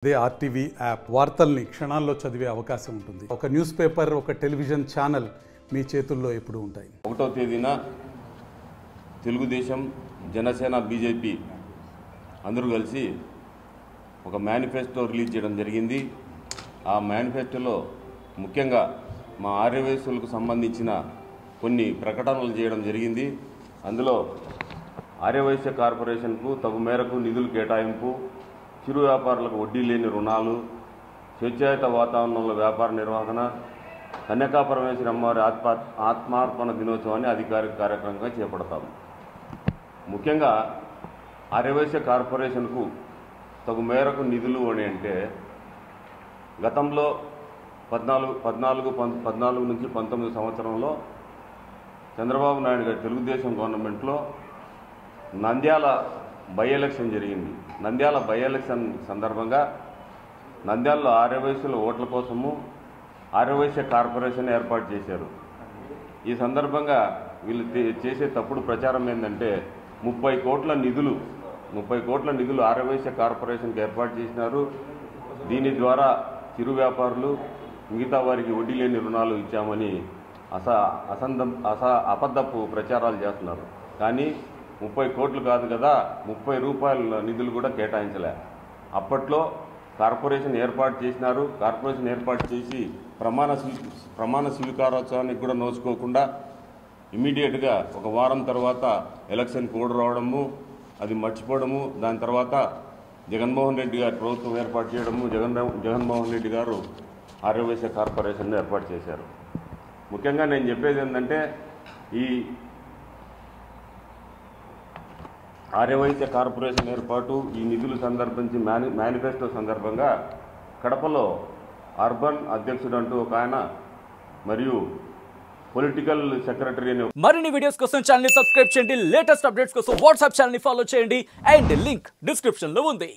అదే RTV app వార్తల్ని క్షణాల్లో చదివే అవకాశం ఉంటుంది. ఒక న్యూస్ పేపర్, ఒక టెలివిజన్ ఛానల్ మీ చేతుల్లో ఎప్పుడూ ఉంటాయి. 1వ తేదీన తెలుగుదేశం, జనసేన, బీజేపీ అందరూ కలిసి ఒక మేనిఫెస్టో రిలీజ్ చేయడం జరిగింది. ఆ మేనిఫెస్టోలో ముఖ్యంగా మా ఆర్యవైశ్యులకు సంబంధించిన కొన్ని ప్రకటనలు చేయడం జరిగింది. అందులో ఆర్యవైశ్య కార్పొరేషన్కు తగు మేరకు నిధులు కేటాయింపు, చిరు వ్యాపారులకు వడ్డీ లేని రుణాలు, స్వేచ్ఛాయుత వాతావరణంలో వ్యాపార నిర్వహణ, కన్యకా పరమేశ్వరి అమ్మవారి ఆత్మార్పణ దినోత్సవాన్ని అధికారిక కార్యక్రమంగా చేపడతాము. ముఖ్యంగా ఆర్యవైశ్య కార్పొరేషన్కు తగు మేరకు నిధులు అని అంటే గతంలో 14 నుంచి 19 సంవత్సరంలో చంద్రబాబు నాయుడు గారి తెలుగుదేశం గవర్నమెంట్లో నంద్యాల బై ఎలక్షన్ జరిగింది. నంద్యాల బై ఎలక్షన్ సందర్భంగా నంద్యాలలో ఆర్యవైశ్యుల ఓట్ల కోసము ఆర్యవైశ్య కార్పొరేషన్ ఏర్పాటు చేశారు. ఈ సందర్భంగా వీళ్ళు చేసే తప్పుడు ప్రచారం ఏంటంటే 30 కోట్ల నిధులు ఆర్యవైశ్య కార్పొరేషన్కి ఏర్పాటు చేసినారు. దీని ద్వారా చిరు వ్యాపారులు, మిగతా వారికి వడ్డీ లేని రుణాలు ఇచ్చామని అబద్ధపు ప్రచారాలు చేస్తున్నారు. కానీ 30 కోట్లు కాదు కదా, 30 రూపాయల నిధులు కూడా కేటాయించలే. అప్పట్లో కార్పొరేషన్ ఏర్పాటు చేసినారు. కార్పొరేషన్ ఏర్పాటు చేసి ప్రమాణ స్వీకారోత్సవానికి కూడా నోచుకోకుండా ఇమీడియట్గా ఒక వారం తర్వాత ఎలక్షన్ కోడ్ రావడము, అది మర్చిపోవడము, దాని తర్వాత జగన్మోహన్ రెడ్డి గారు ప్రభుత్వం ఏర్పాటు చేయడము, జగన్మోహన్ రెడ్డి గారు ఆర్యవైశ్య కార్పొరేషన్ ఏర్పాటు చేశారు. ముఖ్యంగా నేను చెప్పేది ఏంటంటే ఈ ఆర్యవైశ్య కార్పొరేషన్ ఏర్పాటు, ఈ నిధులు సందర్భించి మేనిఫెస్టో సందర్భంగా కడపలో అర్బన్ అధ్యక్షుడు అంటూ ఒక ఆయన మరియు పొలిటికల్ సెక్రటరీ అనే మరిన్ని వీడియోస్ కోసం ఛానల్ ని సబ్స్క్రైబ్ చేయండి. లేటెస్ట్ అప్డేట్స్ కోసం వాట్సాప్ ఛానల్ ని ఫాలో చేయండి. అండ్ లింక్ డిస్క్రిప్షన్ లో ఉంది.